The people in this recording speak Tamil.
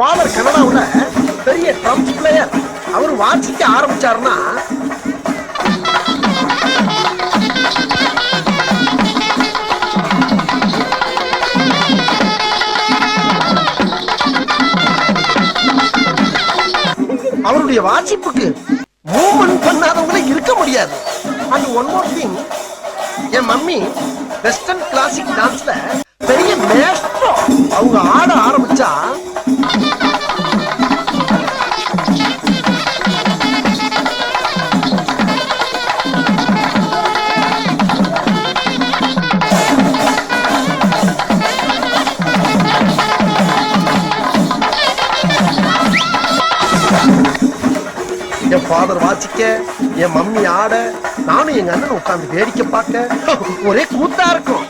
ஃபாதர் கனடாவுல பெரிய ட்ரம்ஸ் பிளேயர். அவர் வாசிக்க ஆரம்பிச்சாருன்னா அவருடைய வாசிப்புக்கு மூவ்மெண்ட் பண்ணாதவங்களே இருக்க முடியாது. அண்ட் ஒன் மோர் திங், என் மம்மி வெஸ்டர்ன் கிளாசிக் டான்ஸ்ல பெரிய மேஸ்ட்ரோ. அவங்க ஆட ஆரம்பிச்சா என் ஃபாதர் வாசிக்க, என் மம்மி ஆட, நானும் எங்க அண்ணன் உட்கார்ந்து வேடிக்கை பார்க்க ஒரே கூத்தா இருக்கும்.